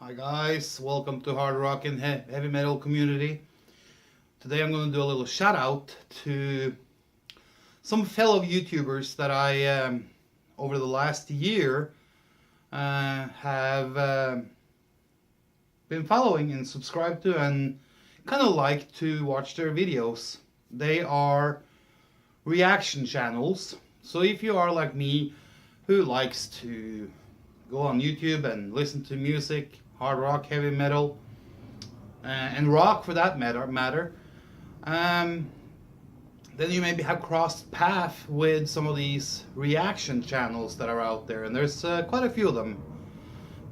Hi guys, welcome to Hard Rock and Heavy Metal Community. Today I'm going to do a little shout out to some fellow YouTubers that I, over the last year, have been following and subscribed to and kind of like to watch their videos. They are reaction channels, so if you are like me who likes to go on YouTube and listen to music, hard rock, heavy metal, and rock for that matter, then you maybe have crossed path with some of these reaction channels that are out there, and there's quite a few of them.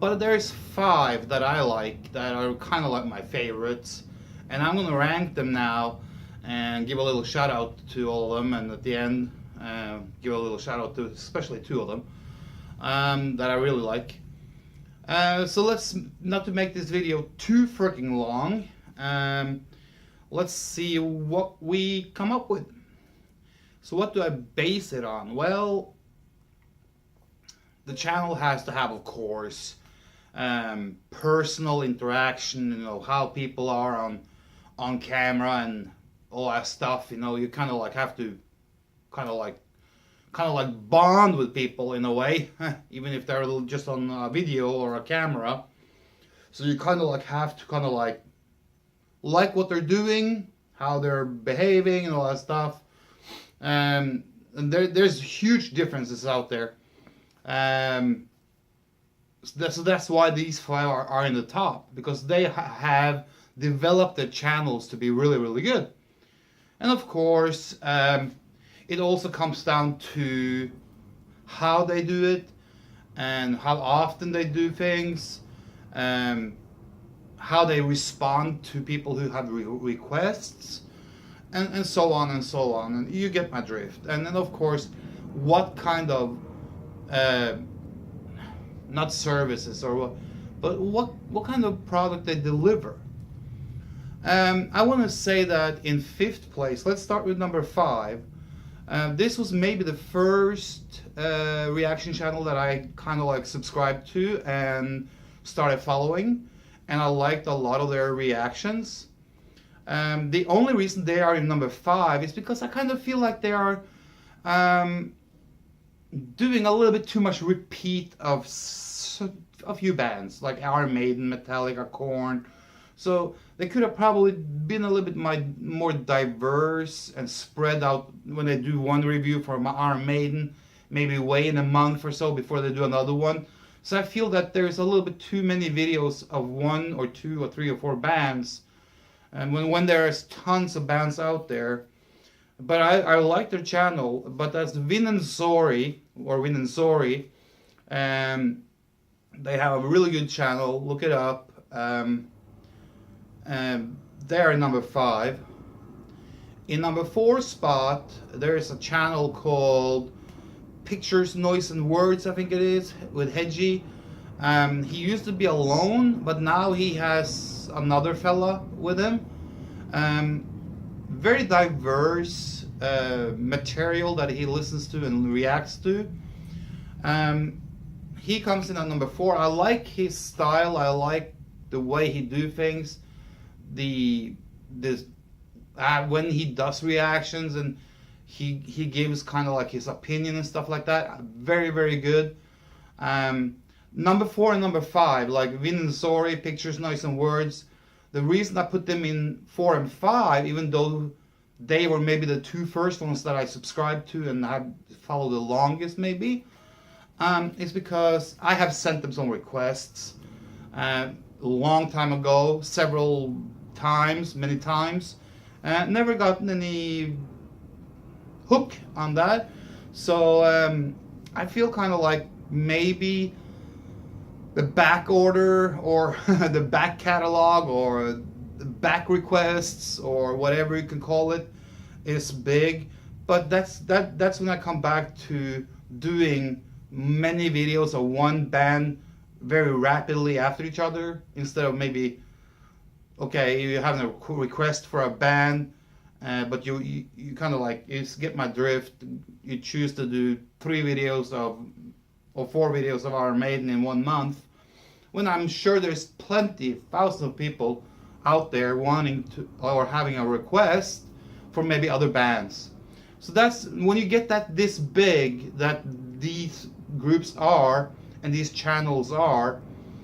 But there's 5 that I like that are kind of like my favorites, and I'm going to rank them now and give a little shout out to all of them, and at the end give a little shout out to especially 2 of them that I really like. So let's not to make this video too freaking long. Let's see what we come up with. So what do I base it on? Well, the channel has to have, of course, personal interaction. You know how people are on camera and all that stuff. You know, you kind of like have to kind of like bond with people in a way, even if they're just on a video or a camera. So you kind of like have to kind of like what they're doing, how they're behaving, and all that stuff. And there's huge differences out there. So that's why these 5 are in the top, because they have developed their channels to be really, really good. And of course, it also comes down to how they do it and how often they do things, how they respond to people who have requests, and so on and so on. And you get my drift. And then of course, what kind of not services or what, but what kind of product they deliver. I want to say that in 5th place, let's start with number 5. This was maybe the first reaction channel that I kind of like subscribed to and started following, and I liked a lot of their reactions. The only reason they are in number 5 is because I kind of feel like they are doing a little bit too much repeat of a few bands like Iron Maiden, Metallica, Korn. So they could have probably been a little bit more diverse and spread out when they do one review for Iron Maiden, maybe wait in a month or so before they do another one. So I feel that there's a little bit too many videos of 1 or 2 or 3 or 4 bands, and when there's tons of bands out there. But I like their channel. But that's Vin and Zori, they have a really good channel. Look it up. They are number 5. In number 4 spot, there is a channel called Pictures, Noise and Words, I think it is, with Hedgie. He used to be alone, but now he has another fella with him. Very diverse material that he listens to and reacts to. He comes in at number 4. I like his style. I like the way he do things. When he does reactions and he gives kind of like his opinion and stuff like that, very, very good. Number 4 and number 5, like Vin and Zori, Pictures, Noise and Words. The reason I put them in 4 and 5, even though they were maybe the 2 first ones that I subscribed to and have followed the longest maybe, is because I have sent them some requests a long time ago, several times, many times, and never gotten any hook on that. So I feel kind of like maybe the back order or the back catalog or the back requests or whatever you can call it is big. But that's when I come back to doing many videos of one band very rapidly after each other, instead of maybe, okay, you have a request for a band, but you kind of like, you get my drift. You choose to do 3 videos or 4 videos of Iron Maiden in 1 month, when I'm sure there's plenty, thousands of people out there wanting to or having a request for maybe other bands. So that's when you get that this big that these groups are and these channels are,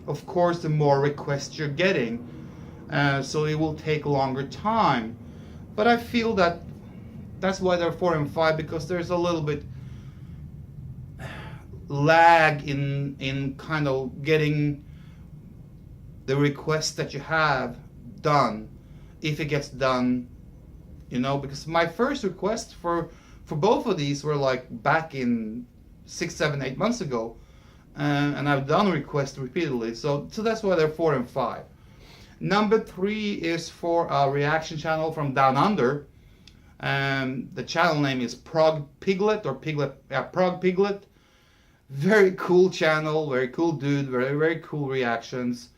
of course the more requests you're getting, so it will take a longer time. But I feel that that's why they're 4 and 5, because there's a little bit lag in kind of getting the request that you have done, if it gets done, because my first request for both of these were like back in 6, 7, 8 months ago, and I've done requests repeatedly, so that's why they're 4 and 5. Number 3 is for a reaction channel from Down Under. The channel name is Prog Piglet or Prog Piglet. Very cool channel, very cool dude, very, very cool reactions,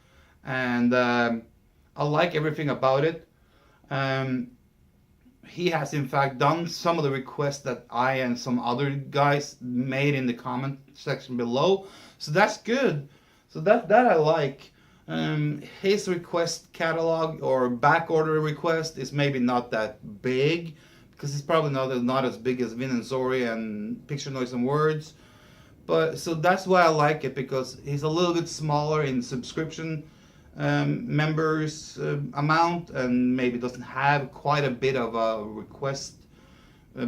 and I like everything about it. He has in fact done some of the requests that I and some other guys made in the comment section below, so that's good. So that I like. His request catalog or back order request is maybe not that big, because it's probably not as big as Vin and Zori and Picture Noise and Words. But so that's why I like it, because he's a little bit smaller in subscription members amount, and maybe doesn't have quite a bit of a request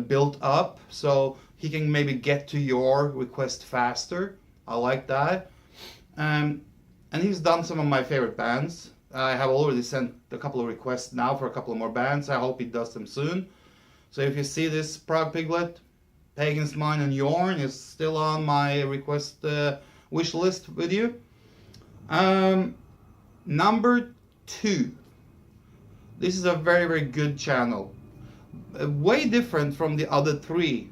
built up, so he can maybe get to your request faster. I like that. And he's done some of my favorite bands. I have already sent a couple of requests now for a couple of more bands. I hope he does them soon. So if you see this Prog Piglet, Pagans Mind and Yorn is still on my request wish list with you. Number 2. This is a very, very good channel. Way different from the other 3.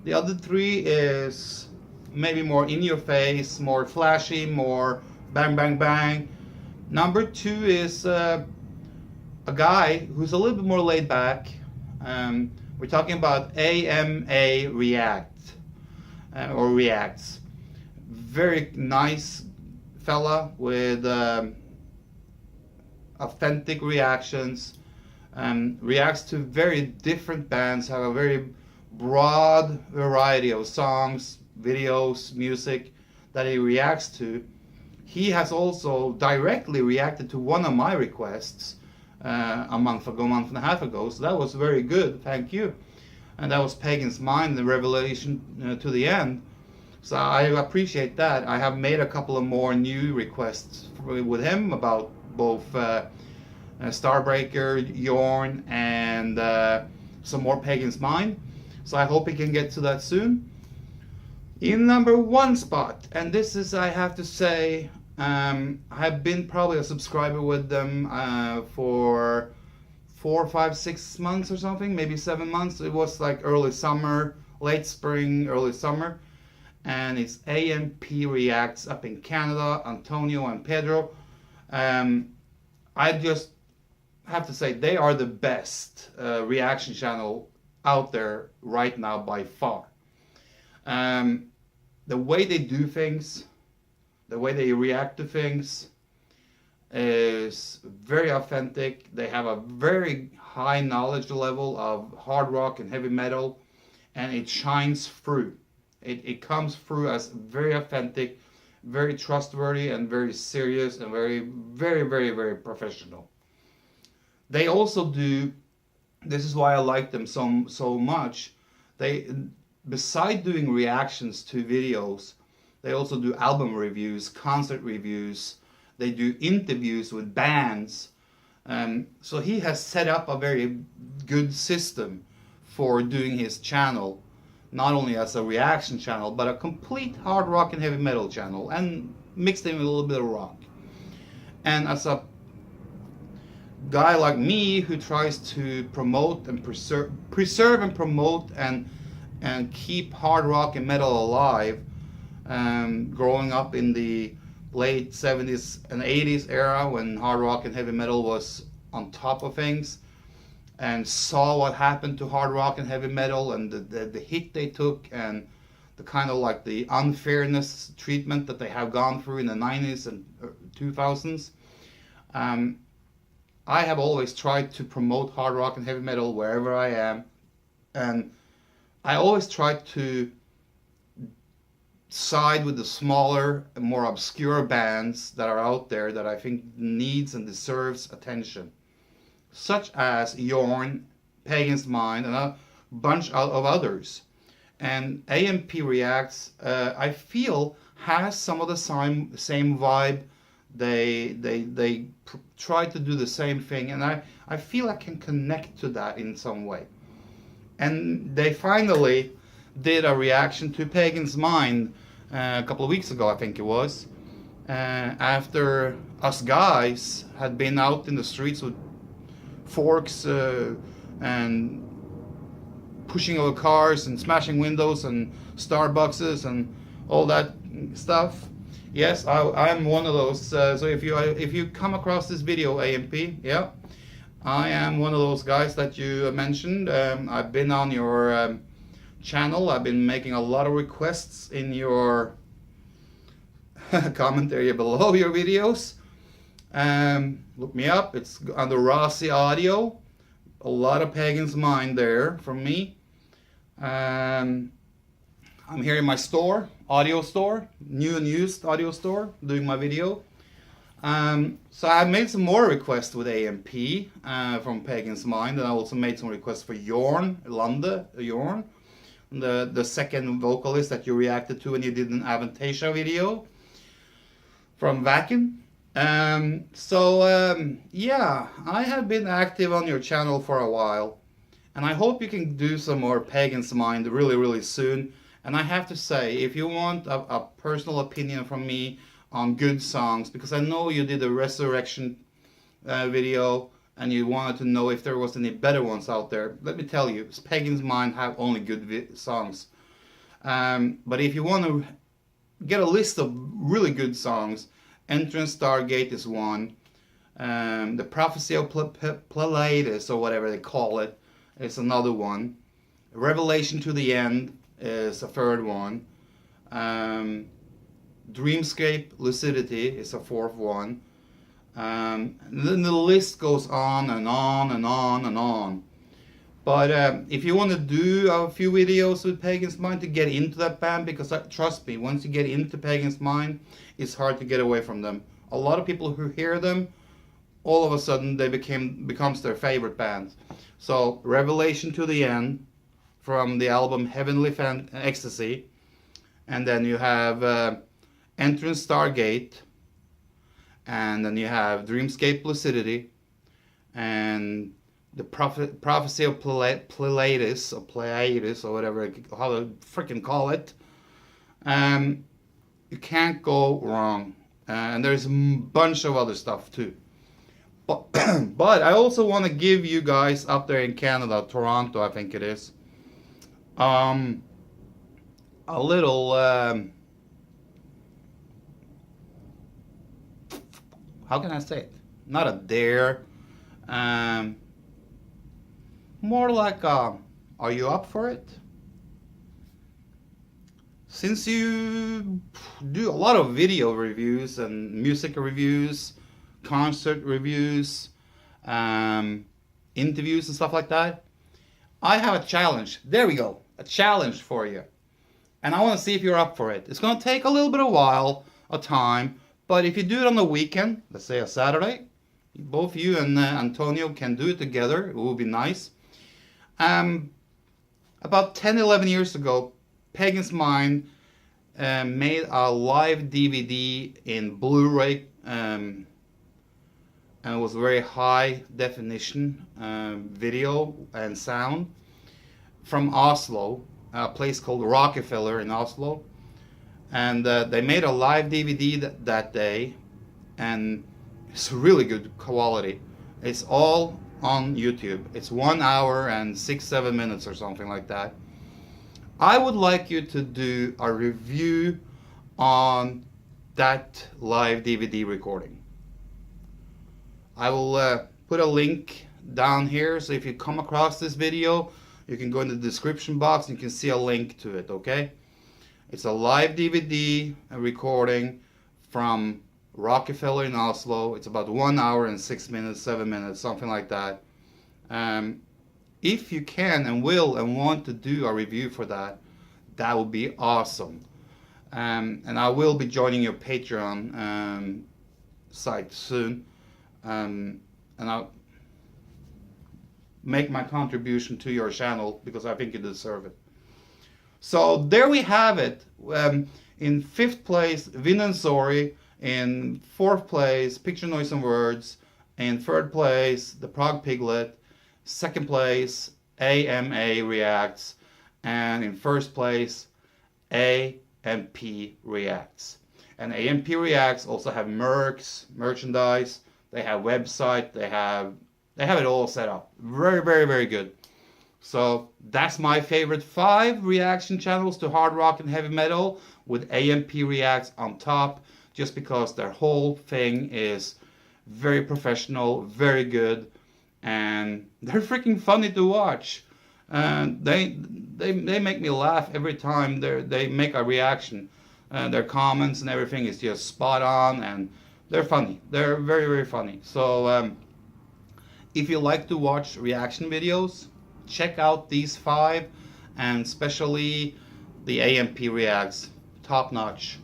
The other 3 is maybe more in your face, more flashy, more bang, bang, bang. Number 2 is a guy who's a little bit more laid back. We're talking about AMA React, or Reacts. Very nice fella with authentic reactions. Reacts to very different bands, have a very broad variety of songs, videos, music that he reacts to. He has also directly reacted to one of my requests a month and a half ago, so that was very good, thank you. And that was Pagans Mind, the Revelation to the End. So I appreciate that. I have made a couple of more new requests with him about both Starbreaker, Yorn, and some more Pagans Mind. So I hope he can get to that soon. In number 1 spot, and this is, I have to say, I've been probably a subscriber with them for 4, 5, 6 months or something, maybe 7 months. It was like early summer, late spring, early summer, and it's AMP Reacts up in Canada, Antonio and Pedro. I just have to say they are the best reaction channel out there right now by far. The way they do things, the way they react to things is very authentic. They have a very high knowledge level of hard rock and heavy metal, and it shines through. It comes through as very authentic, very trustworthy, and very serious, and very, very, very, very professional. They also do, this is why I like them so much, beside doing reactions to videos, they also do album reviews, concert reviews, they do interviews with bands. So he has set up a very good system for doing his channel, not only as a reaction channel, but a complete hard rock and heavy metal channel, and mixed in with a little bit of rock. And as a guy like me who tries to promote and preserve and promote and keep hard rock and metal alive, growing up in the late 70s and 80s era when hard rock and heavy metal was on top of things, and saw what happened to hard rock and heavy metal and the hit they took and the kind of like the unfairness treatment that they have gone through in the 90s and 2000s. I have always tried to promote hard rock and heavy metal wherever I am, and I always try to side with the smaller and more obscure bands that are out there that I think needs and deserves attention, such as Yorn, Pagans Mind, and a bunch of others. And AMP Reacts, I feel, has some of the same vibe. They try to do the same thing, and I feel I can connect to that in some way. And they finally did a reaction to Pagans Mind a couple of weeks ago, I think it was, after us guys had been out in the streets with forks and pushing over cars and smashing windows and Starbuckses and all that stuff. Yes, I am one of those. So if you come across this video, AMP, yeah, I am one of those guys that you mentioned. I've been on your channel. I've been making a lot of requests in your comment area below your videos. Look me up. It's under Rossi Audio. A lot of Pagans Mind there from me. I'm here in my store, audio store, new and used audio store, doing my video. So I made some more requests with AMP from Pagans Mind, and I also made some requests for Yorn, Yorn, the second vocalist that you reacted to when you did an Avantasia video from Vakin. Yeah, I have been active on your channel for a while, and I hope you can do some more Pagans Mind really soon. And I have to say, if you want a personal opinion from me on good songs, because I know you did a Resurrection video and you wanted to know if there was any better ones out there, let me tell you, Pagans Mind have only good songs. But if you want to get a list of really good songs, Entrance Stargate is one. The Prophecy of Pleiades, or whatever they call it, is another one. Revelation to the End is a third one. Dreamscape Lucidity is a fourth one. And then the list goes on and on and on and on. But if you want to do a few videos with Pagans Mind to get into that band, because trust me, once you get into Pagans Mind, it's hard to get away from them. A lot of people who hear them, all of a sudden they becomes their favorite band. So Revelation to the End from the album Heavenly Ecstasy, and then you have Entrance Stargate, and then you have Dreamscape Lucidity, and the Prophecy of Pleiades, or whatever, how to freaking call it. You can't go wrong. And there's a bunch of other stuff too. But, but I also want to give you guys up there in Canada, Toronto, I think it is, a little, how can I say it? Not a dare. More like, are you up for it? Since you do a lot of video reviews and music reviews, concert reviews, interviews and stuff like that, I have a challenge. There we go. A challenge for you. And I want to see if you're up for it. It's going to take a little bit of time, but if you do it on the weekend, let's say a Saturday, both you and Antonio can do it together. It will be nice. About 10-11 years ago, Pagans Mind made a live DVD in Blu-ray, and it was very high definition video and sound from Oslo, a place called Rockefeller in Oslo. And they made a live DVD that day, and it's really good quality. It's all on YouTube. It's 1 hour and 6-7 minutes or something like that. I would like you to do a review on that live DVD recording. I will put a link down here, so if you come across this video, you can go in the description box and you can see a link to it, okay? It's a live DVD recording from Rockefeller in Oslo. It's about 1 hour and 6 minutes, 7 minutes, something like that. If you can and will and want to do a review for that, that would be awesome. And I will be joining your Patreon site soon. And I'll make my contribution to your channel because I think you deserve it. So there we have it. In 5th place, Vin and Zori. In 4th place, Picture, Noise and Words. In 3rd place, the Prog Piglet. 2nd place, AMA Reacts. And in 1st place, AMP Reacts. And AMP Reacts also have merchandise. They have website. They have it all set up. Very, very, very good. So that's my favorite 5 reaction channels to hard rock and heavy metal, with AMP Reacts on top, just because their whole thing is very professional, very good, and they're freaking funny to watch. And they make me laugh every time they make a reaction. Their comments and everything is just spot on, and they're funny. They're very, very funny. So if you like to watch reaction videos, check out these 5, and especially the AMP Reacts, top notch.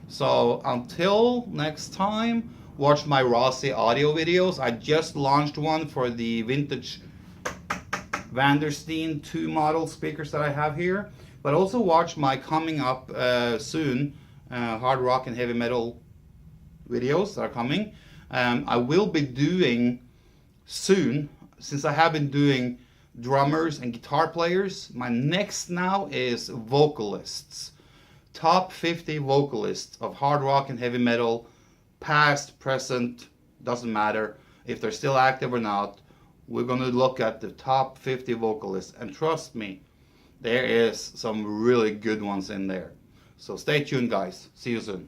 So until next time, watch my Rossi audio videos. I just launched one for the vintage Vandersteen 2 model speakers that I have here, but also watch my coming up soon hard rock and heavy metal videos that are coming. I will be doing soon, since I have been doing drummers and guitar players, my next now is vocalists. Top 50 vocalists of hard rock and heavy metal, past, present, doesn't matter if they're still active or not. We're going to look at the top 50 vocalists, and trust me, there is some really good ones in there. So stay tuned, guys. See you soon.